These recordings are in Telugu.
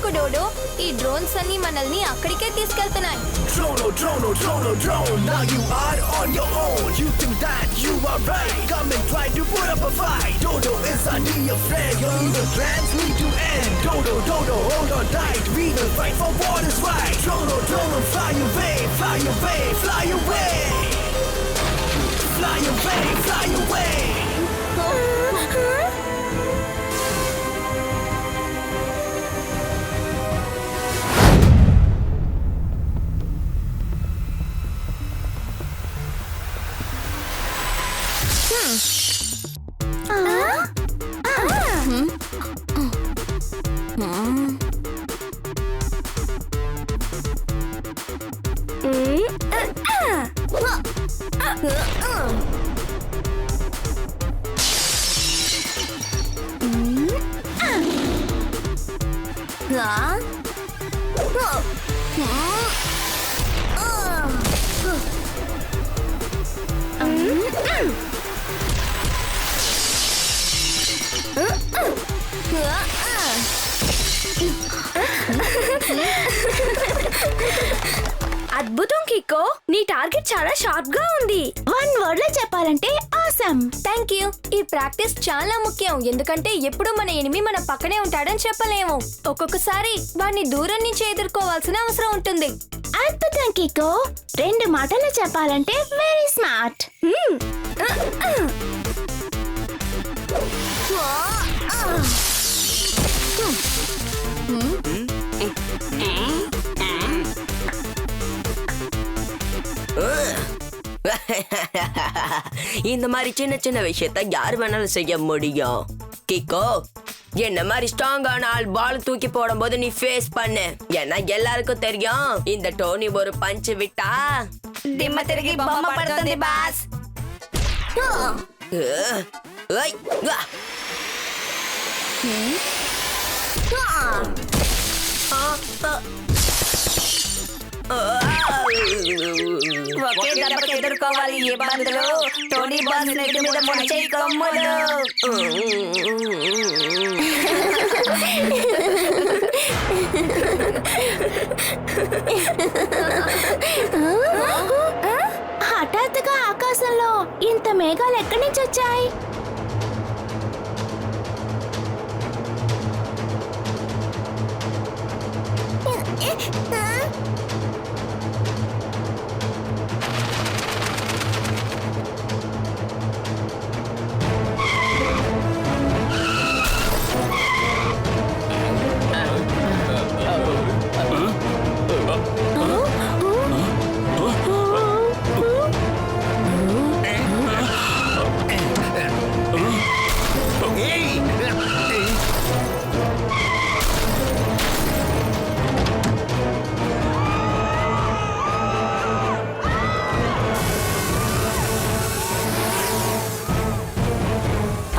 భయపడకు డోడో, ఈ డ్రోన్స్ అన్ని మనల్ని అక్కడికే తీసుకెళ్తున్నాయి. Drone, now you are on your own. You think that you are right? Come and try to put up a fight. Dodo is our dear friend. Your evil plans need to end. Dodo, hold on tight. We will fight for what is right. Drone, fly away, fly away, fly away. Fly away, fly away. అద్భుతం కిక్కో, నీ టార్గెట్ చాలా షార్ప్ గా ఉంది. 1 వర్డ్ లో చెప్పాలంటే ఆసమ్. Thank you. ఈ ప్రాక్టీస్ చాలా ముఖ్యం, ఎందుకంటే ఎప్పుడు మన ఎనిమి మన పక్కనే ఉంటాడని చెప్పలేము. ఒక్కొక్కసారి వాడిని దూరం నుంచి ఎదుర్కోవాల్సిన అవసరం ఉంటుంది. అద్భుతం కిక్కో, 2 మాటలు చెప్పాలంటే వెరీ స్మార్ట్. இந்த மாதிரி சின்ன சின்ன விஷயத்த யார் வேணாலும் செய்ய முடியும். கிக்கோ, என்ன மாதிரி ஸ்ட்ராங்கான ஆள் பால் தூக்கி போடும் போது நீ ஃபேஸ் பண்ணு. ஏன்னா எல்லாருக்கும் தெரியும் இந்த டோனி ஒரு பஞ்ச் விட்டா దిమ్మ తిరిగి బొమ్మ పడుతుంది బాస్. ఒకే దెబ్బకి ఎదుర్కోవాలి ఇబ్బందులు. టోనీ బాస్ నెత్తి మీద మొలిచే కొమ్ములు. హఠాత్తుగా ఆకాశంలో ఇంత మేఘాలు ఎక్కడి నుంచి వచ్చాయి?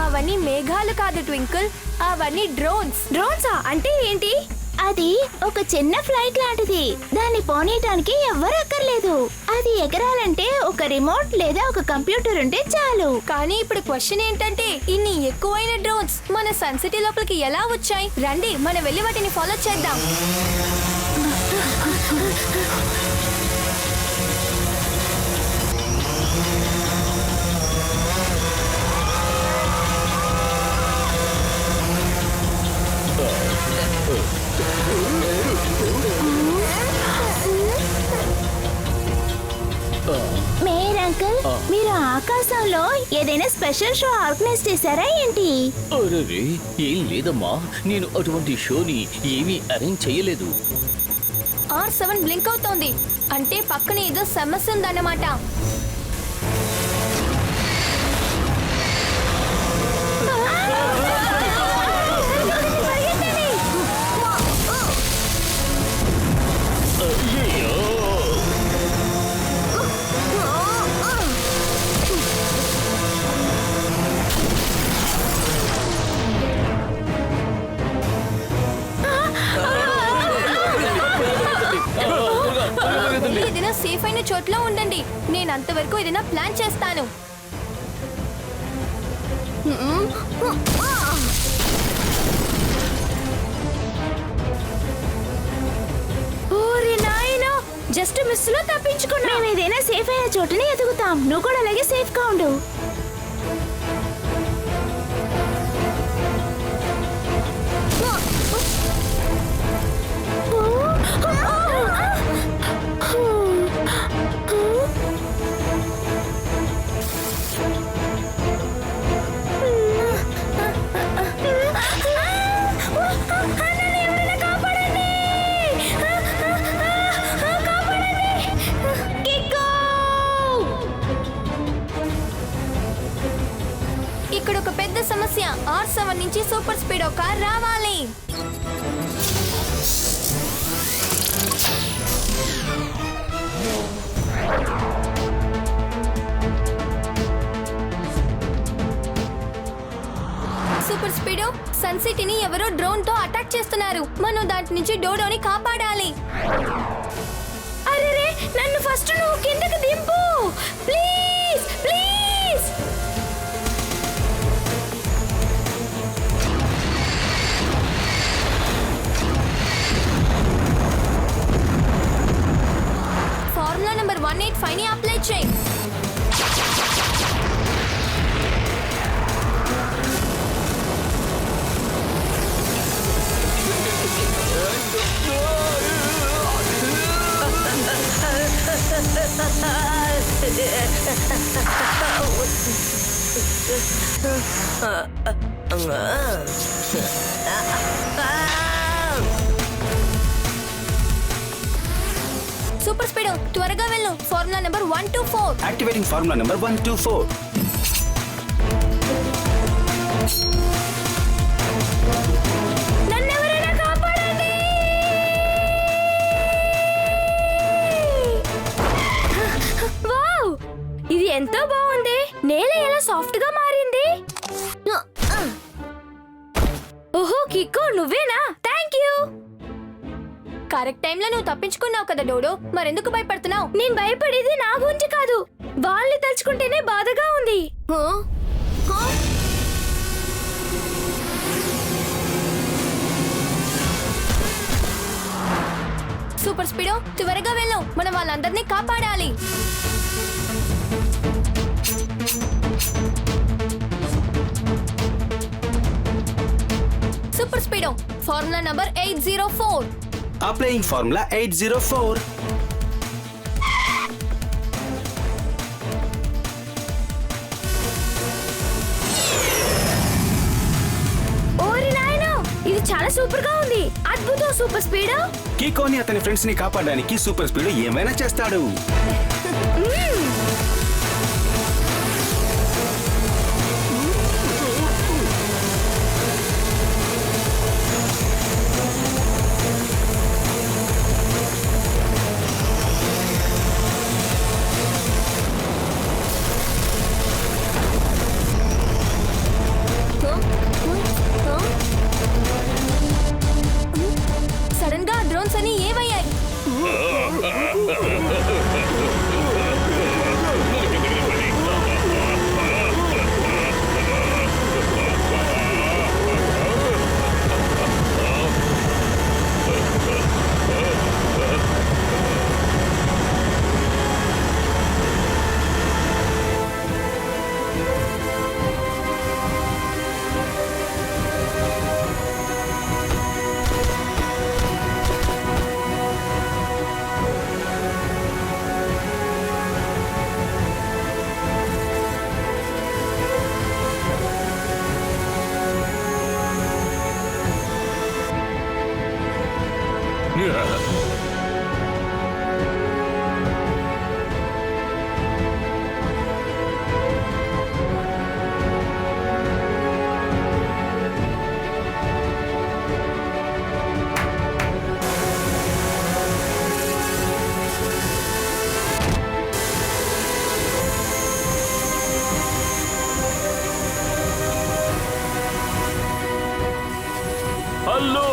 అవన్నీ మేఘాలు కాదు ట్వింకిల్, అవన్నీ డ్రోన్స్. డ్రోన్సా అంటే ఏంటి? అది ఒక చిన్న ఫ్లైట్ లాంటిది. దాన్ని పోనీయటానికి ఎవ్వరు అక్కర్లేదు. అది ఎగరాలంటే ఒక రిమోట్ లేదా ఒక కంప్యూటర్ ఉంటే చాలు. కానీ ఇప్పుడు క్వశ్చన్ ఏంటంటే, ఇన్ని ఎక్కువైన డ్రోన్స్ మన సన్ సిటీ లోపలికి ఎలా వచ్చాయి? రండి మనం వెళ్ళి వాటిని ఫాలో చేద్దాం. మేయర్ అంకుల్, మీరు ఆకాశంలో ఏదైనా స్పెషల్ షో ఆర్గనైజ్ చేశారా ఏంటి? అరే, ఏం లేదమ్మా, నేను అటువంటి షోని ఏమీ అరేంజ్ చేయలేదు. R7 బ్లింక్ అవుతోంది, అంటే పక్కన ఏదో సమస్య ఉందన్నమాట. ఏదైనా సేఫ్ అయిన చోట్ల ఉండండి, నేను అంతవరకు ఏదైనా ప్లాన్ చేస్తాను. ఓరి నాయనో, జస్ట్ మిస్ లో తప్పించుకున్నా. మేము ఏదైనా సేఫ్ అయిన చోటుని ఎదుగుతాం. నువ్వు కూడా అలాగే సేఫ్ గా ఉండు. ఇక్కడ ఒక పెద్ద సమస్య. R7 నుంచి సూపర్ స్పీడో కార్ రావాలి. సూపర్ స్పీడో, సన్ సిటీని ఎవరో డ్రోన్ తో అటాక్ చేస్తున్నారు. మనం దాని నుంచి డోడోని కాపాడాలి. అరే, నన్ను ఫస్ట్ నువ్వు కిందకి దింపు ప్లీజ్ ప్లీజ్. ఫార్ములా నంబర్ 185 ని అప్లై చేయి. సూపర్ స్పీడో, త్వరగా వెళ్ళు. Formula number 124. Activating formula number 124. నన్నెవరైనా కాపాడండి. వావ్, ఇది ఎంతో బాగుంది. నేల ఎలా సాఫ్ట్ గా మారింది. ఓహో కిక్కో, నువ్వేనా? Thank you. కరెక్ట్ టైంలో నువ్వు తప్పించుకున్నావు కదా డోడో, మరెందుకు భయపడుతున్నావు? నేను భయపడేది నా గురించి కాదు, వాళ్ళని తలుచుకుంటేనే బాధగా ఉంది. సూపర్ స్పీడో, త్వరగా వెళ్ళు. మనం వాళ్ళందరినీ కాపాడాలి. Super speedo, formula number 804. Applying formula 804. ఓరి నాయనో, ఇది చాలా సూపర్ గా ఉంది. అద్భుతం సూపర్ స్పీడో. కీకోని అతని ఫ్రెండ్స్ ని కాపాడడానికి సూపర్ స్పీడ్ ఏమైనా చేస్తాడు. సడన్ గా డ్రోన్స్ అని ఏమయ్యాయి? హలో,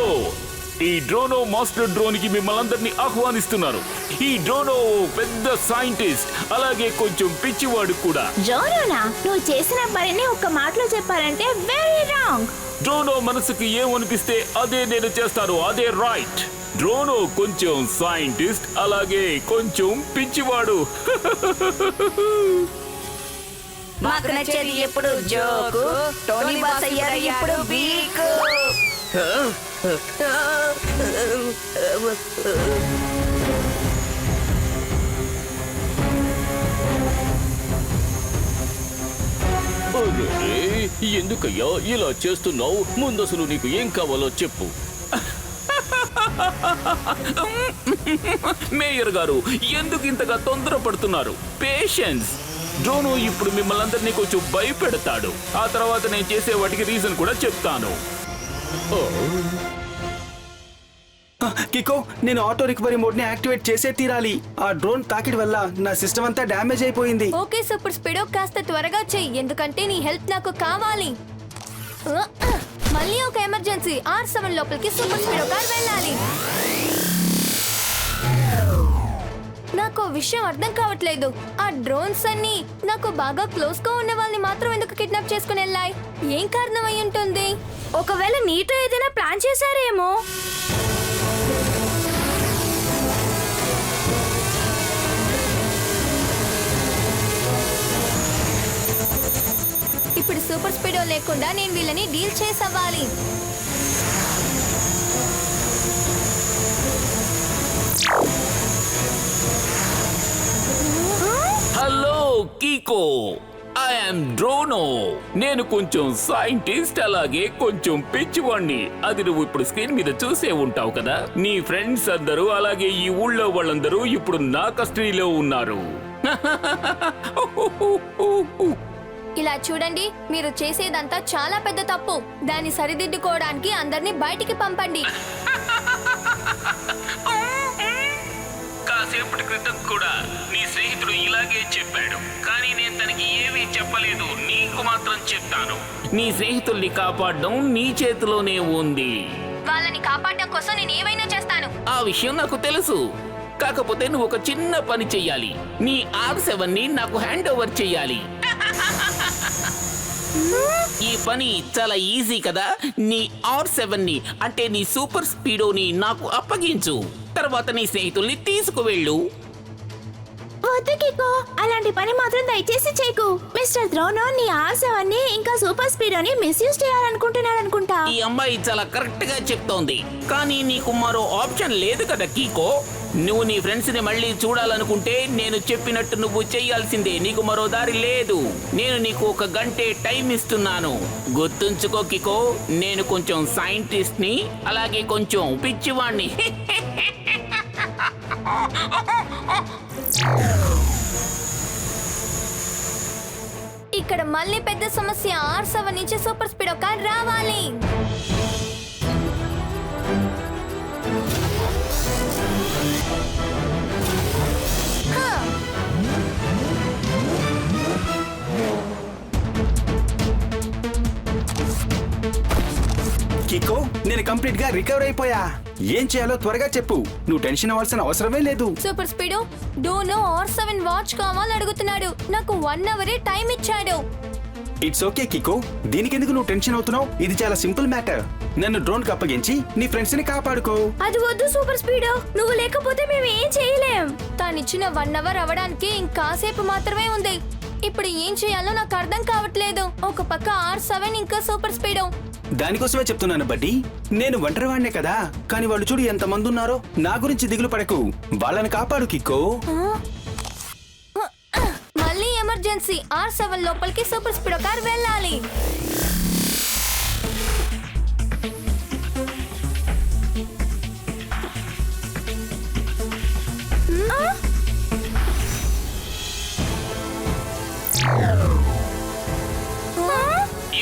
ఈ డ్రోనో మాస్టర్ డ్రోన్ కి మిమ్మల్ని ఆహ్వానిస్తున్నారు. ఈ డ్రోనో పెద్ద సైంటిస్ట్, అలాగే కొంచెం పిచ్చివాడు కూడా. జోరోనా, నువ్వు చేసిన పనిని ఒక్క మాటలో చెప్పాలంటే వెరీ రాంగ్. డ్రోనో మనసుకి ఏమనిపిస్తే అదే నేను చేస్తాను, అదే రైట్. డ్రోనో కొంచెం సైంటిస్ట్ అలాగే కొంచెం పిచ్చివాడు. మాకు నచ్చేది ఎప్పుడు జోకు, టోనీ బాస్ అయ్యారు ఇప్పుడు వీక్. అరే, ఎందుకయ్యా ఇలా చేస్తున్నావు? ముందసలు నీకు ఏం కావాలో చెప్పు. మేయర్ గారు ఎందుకు ఇంతగా తొందరపడుతున్నారు? పేషెన్స్. డ్రోనో ఇప్పుడు మిమ్మల్ని అందరినీ కొంచెం భయపెడతాడు. ఆ తర్వాత నేను చేసే వాటికి రీజన్ కూడా చెప్తాను. ఓ, కికో, నేను ఆటో రికవరీ మోడ్ ని యాక్టివేట్ చేసే తీరాలి. ఆ డ్రోన్ తాకిడి వల్ల నా సిస్టమ్ అంతా డ్యామేజ్ అయిపోయింది. ఓకే సూపర్ స్పీడో, కాస్త త్వరగా చెయ్యి, ఎందుకంటే నీ హెల్ప్ నాకు కావాలి. మళ్ళీ ఒక ఎమర్జెన్సీ. R7 లోపలికి సూపర్ స్పీడో కార్ వెళ్ళాలి. నాకు విషయం అర్థం కావట్లేదు. ఆ డ్రోన్స్ అన్ని నాకు బాగా క్లోజ్ గా ఉన్న వాళ్ళని మాత్రం ఎందుకు కిడ్నాప్ చేసుకుని వెళ్ళాయి? ఏం కారణం అయి ఉంటుంది? ఒకవేళ నీతో ఏదైనా ప్లాన్ చేశారేమో. ఇప్పుడు సూపర్ స్పీడో లేకుండా నేను వీళ్ళని డీల్ చేసవ్వాలి. Hello Kiko, I'm Drono. నేను కొంచెం సైంటిస్ట్ అలాగే కొంచెం పిచ్చివాణ్ణి. అది నువ్వు ఇప్పుడు స్క్రీన్ మీద చూసే ఉంటావు కదా. నీ ఫ్రెండ్స్ అందరూ అలాగే ఈ ఊళ్ళో వాళ్ళందరూ ఇప్పుడు నా కస్టడీలో ఉన్నారు. ఇలా చూడండి, మీరు చేసేదంతా చాలా పెద్ద తప్పు. దాన్ని సరిదిద్దుకోవడానికి అందరినీ బయటికి పంపండి. కాసేపటి క్రితం కూడా నీ స్నేహితుడు ఇలాగే చెప్పాడు, కానీ నేను తనకి ఏమీ చెప్పలేదు. నీకు మాత్రం చెప్తాను. నీ స్నేహితుల్ని కాపాడడం నీ చేతిలోనే ఉంది. వాళ్ళని కాపాడడం కోసం నేను ఏమైనా చేస్తాను. ఆ విషయం నాకు తెలుసు. కాకపోతే నువ్వు ఒక చిన్న పని చెయ్యాలి. నీ R7 ని నాకు హ్యాండ్ ఓవర్ చెయ్యాలి. ఈ పని చాలా ఈజీ కదా. నీ R7 ని అంటే నీ సూపర్ స్పీడోని నాకు అప్పగించు. తర్వాత నీ స్నేహితుల్ని తీసుకువెళ్ళు. వద్దు కికో, అలాంటి పని మాత్రం దయచేసి చేయకు. మిస్టర్ డ్రోనో నీ R7 ఇంకా సూపర్ స్పీడోని మిస్యూజ్ చేయాలనుకుంటున్నాడు అనుకుంటా. ఈ అమ్మాయి చాలా కరెక్ట్ గా చెప్తోంది, కానీ నీకు మరో ఆప్షన్ లేదు కదా కీకో. నువ్వు నీ ఫ్రెండ్స్ ని మళ్ళీ చూడాలనుకుంటే నేను చెప్పినట్టు నువ్వు చెయ్యాల్సిందే. నీకు మరో దారి లేదు. నేను నీకు 1 గంటే టైం ఇస్తున్నాను. గుర్తుంచుకో కికో, నేను కొంచెం సైంటిస్ట్ ని అలాగే కొంచెం పిచ్చివాణ్ణి. ఇక్కడ మళ్ళీ పెద్ద సమస్య. R7 నుంచి సూపర్ స్పీడో కార్ రావాలి. కికో, నేను కంప్లీట్ గా రికవర్ అయిపోయా. ఏం చేయాలో త్వరగా చెప్పు. నువ్వు టెన్షన్ అవ్వాల్సిన అవసరమే లేదు. సూపర్ స్పీడో, డోనో R7 వాచ్ కావాలని అడుగుతున్నాడు. నాకు 1 అవరే టైం ఇచ్చాడు. ఇట్స్ ఓకే కికో, దీనికెందుకు నువ్వు టెన్షన్ అవుతున్నావు? ఇది చాలా సింపుల్ మ్యాటర్. నన్ను డ్రోన్ కి అప్పగించి నీ ఫ్రెండ్స్ ని కాపాడుకో. అది వద్దు సూపర్ స్పీడో, నువ్వు లేకపోతే మేము ఏం చేయలేం. తానిచ్చిన 1 అవర్ అవ్వడానికి ఇంకాసేపు మాత్రమే ఉంది. ఇప్పుడు ఏం చేయాలో నాకు అర్థం కావట్లేదు. ఒక పక్క R7 ఇంకా సూపర్ స్పీడో. దానికోసమే చెప్తున్నాను బడ్డీ, నేను ఒంటరివాణ్ణే కదా. కానీ వాళ్ళు చూడు ఎంత మంది ఉన్నారో. నా గురించి దిగులు పడకు, వాళ్ళని కాపాడు కిక్కో. మళ్ళీ ఎమర్జెన్సీ. R7 లోపలికి సూపర్ స్పీడో కార్ వెళ్ళాలి.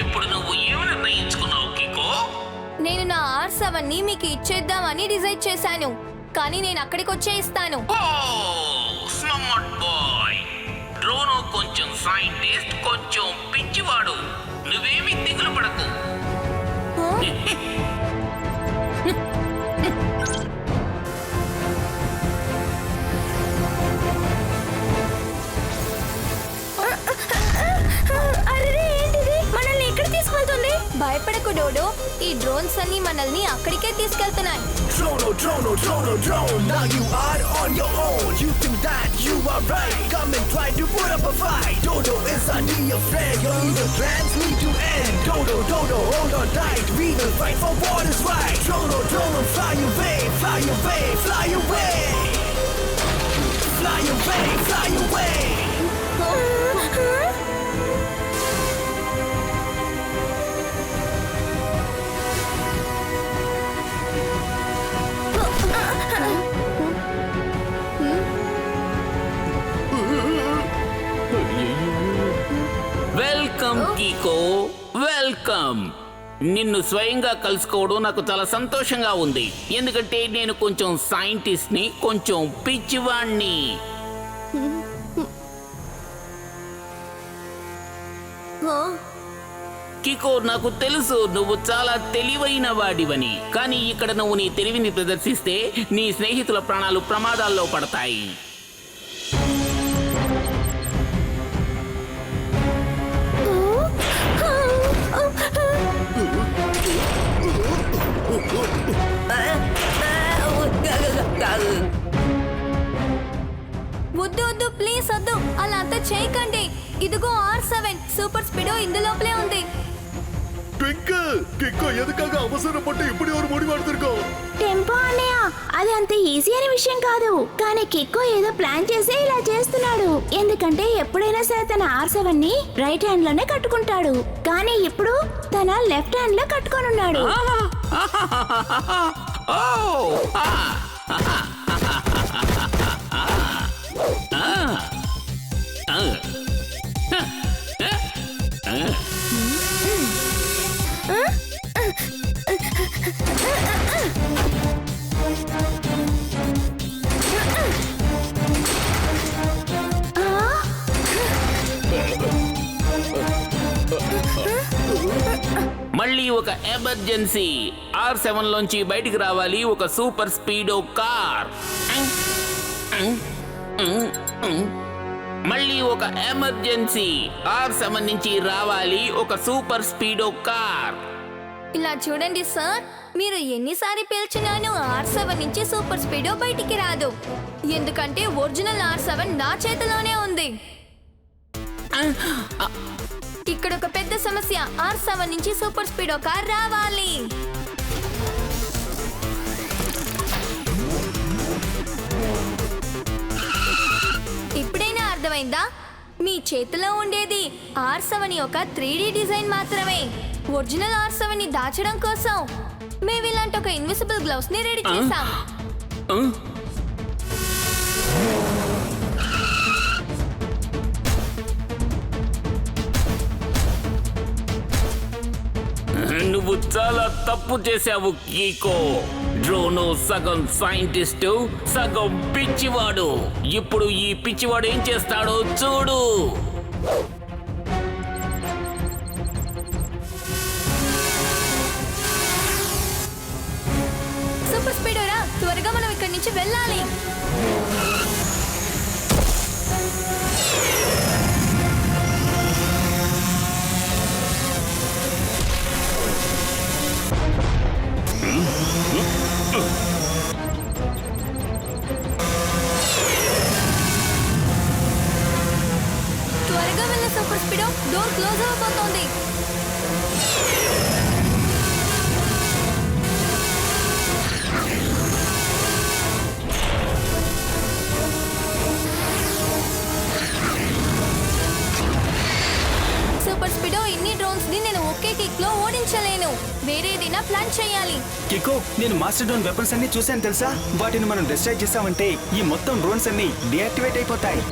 ఇప్పుడు నువ్వు ఏమి నిర్ణయించుకున్నావు కికో? నేను నా R7 ని మీకు ఇచ్చేద్దామని డిసైడ్ చేశాను, కానీ నేను అక్కడికి వచ్చే ఇస్తాను. Smart boy. డ్రోనో కొంచెం సైంటిస్ట్, కొంచెం పిచ్చివాడు. నువ్వేమి దిగులు పడకు. అరే ఏంటిది? మనల్ని ఎక్కడ తీసుకెళ్తుంది? భయపడకు డోడో, ఈ డ్రోన్స్ అన్ని మనల్ని అక్కడికే తీసుకెళ్తున్నాయి. Drone, now you are on your own. You think that you are right, come and try to put up a fight. Dodo is our dear friend, your evil plans need to end. Dodo, hold on tight, we will fight for what is right. Drone, fly away, fly away, fly away. Fly away, fly away. Welcome కీకో, వెల్కమ్. నిన్ను స్వయంగా కలుసుకోవడం నాకు చాలా సంతోషంగా ఉంది, ఎందుకంటే నేను కొంచెం సైంటిస్ట్ ని, కొంచెం పిచ్చివాణ్ణి. కికో, నాకు తెలుసు నువ్వు చాలా తెలివైన వాడివని, కానీ ఇక్కడ నువ్వు నీ తెలివిని ప్రదర్శిస్తే నీ స్నేహితుల ప్రాణాలు ప్రమాదాల్లో పడతాయి. వద్దు వద్దు, ప్లీజ్ వద్దు, అలా అంతా చేయకండి. ఇదిగో R7 సూపర్ స్పీడో ఇందులోపలే ఉంది. టెంపో అన్నయ్య, అది అంత ఈజీ అనే విషయం కాదు. కానీ కిక్కో ఏదో ప్లాన్ చేసి ఇలా చేస్తున్నాడు. ఎందుకంటే ఎప్పుడైనా సరే తన R7 ని రైట్ హ్యాండ్ లోనే కట్టుకుంటాడు, కానీ ఇప్పుడు తన లెఫ్ట్ హ్యాండ్ లో కట్టుకొనున్నాడు. మళ్ళీ ఒక ఎమర్జెన్సీ. R7 లోంచి బయటికి రావాలి ఒక సూపర్ స్పీడో కార్. మళ్ళీ ఒక ఎమర్జెన్సీ. R7 నుంచి రావాలి ఒక సూపర్ స్పీడో కార్. ఇలా చూడండి సార్, మీరు ఎన్నిసార్లు పిలిచినాను R7 నుంచి సూపర్ స్పీడో బయటికి రాదు, ఎందుకంటే ఒరిజినల్ R7 నా చేతిలోనే ఉంది. ఇక్కడ ఒక పెద్ద సమస్య, R7 నుంచి సూపర్ స్పీడో కార్ రావాలి. ఇప్పుడైనా అర్థమైందా? మీ చేతిలో ఉండేది R7 యొక్క 3D డిజైన్ మాత్రమే. ఒరిజినల్ R7 ని దాచడం కోసం మేము ఇలాంటి ఒక ఇన్విజిబుల్ గ్లౌస్ ని రెడీ చేసాం. నువ్వు చాలా తప్పు చేశావు కీకో. డ్రోను సగం సైంటిస్టు, సగం పిచ్చివాడు. ఇప్పుడు ఈ పిచ్చివాడు ఏం చేస్తాడో చూడు. సూపర్ స్పీడో రా, త్వరగా మనం ఇక్కడి నుంచి వెళ్ళాలి. త్వరగా వెళ్ళే సూపర్ స్పీడో, డోర్ క్లోజ్ అవబోతోంది. సూపర్ స్పీడో, ఇన్ని డ్రోన్స్ ని నేను ఒకే కిక్ లో ఓడించలేను. వేరేదైనా ప్లాన్ చేయాలి. కికో, నేను మాస్టర్ డ్రోన్ వెపన్స్ అన్ని చూశాను తెలుసా. వాటిని మనం డిస్ట్రాక్ట్ చేసామంటే ఈ మొత్తం డ్రోన్స్ అన్ని డియాక్టివేట్ అయిపోతాయి.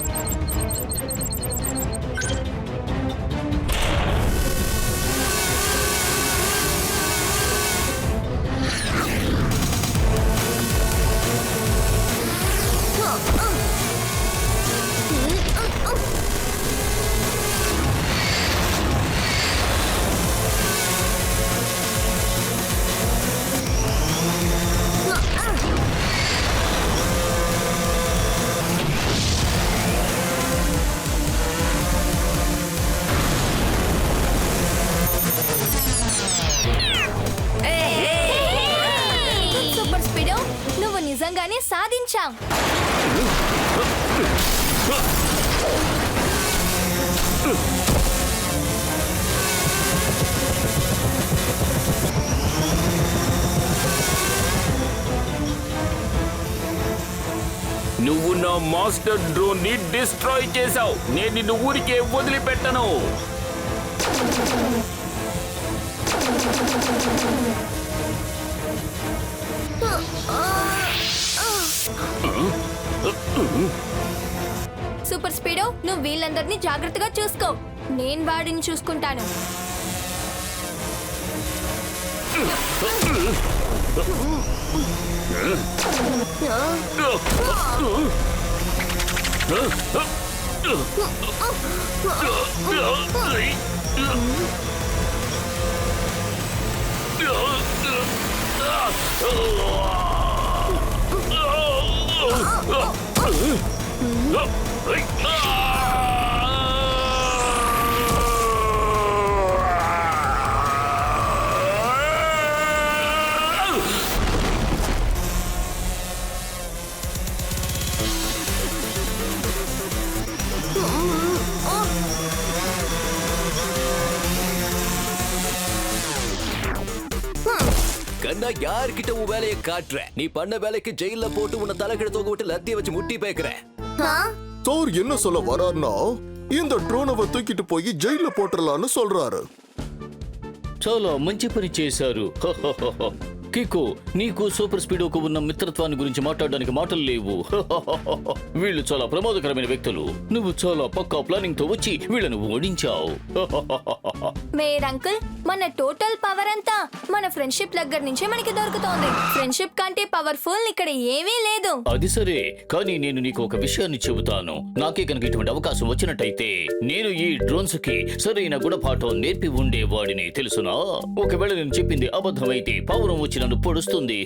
నువ్వు నా మాస్టర్ డ్రోన్ ని డిస్ట్రాయ్ చేశావు. నేను నిన్ను ఊరికే వదిలిపెట్టను. సూపర్ స్పీడో, నువ్వు వీళ్ళందరినీ జాగ్రత్తగా చూసుకో. నేను వాడిని చూసుకుంటాను. கண்ணா யார்கிட்ட உன் வேலையை காட்டுற? நீ பண்ண வேலைக்கு ஜெயில போட்டு உன்னை தலைக்கிட தூக்க விட்டு லத்திய வச்சு முட்டி பேக்குற. தோர் என்ன சொல்ல வரார்னா, இந்த ட்ரோனவை தூக்கிட்டு போய் ஜெயில போட்டுறலான்னு சொல்றாரு. చాలా మంచి పని చేశారు. కికో, నీకు సూపర్ స్పీడోకు ఉన్న మిత్రత్వాన్ని గురించి మాట్లాడడానికి మాటలు లేవు. వీళ్ళు చాలా ప్రమాదకరమైన వ్యక్తులు. నువ్వు చాలా పక్కా ప్లానింగ్ తో వచ్చి వీళ్ళను ఓడించావు. మేర్ అంకుల్, మన టోటల్ పవర్ అంతా మన ఫ్రెండ్షిప్ దగ్గర నుంచే మనకి దొరుకుతోంది. ఫ్రెండ్షిప్ కంటే పవర్ఫుల్ ఇక్కడ ఏమీ లేదు. అది సరే, కానీ నేను నీకు ఒక విషయాన్ని చెబుతాను. నాకే కనుక ఇటువంటి అవకాశం వచ్చినట్టయితే నేను ఈ డ్రోన్స్ కి సరైన గుణపాఠం నేర్పి ఉండేవాడిని, తెలుసునా? ఒకవేళ నేను చెప్పింది అబద్ధమైతే పావురం వచ్చి నన్ను పొడుస్తుంది.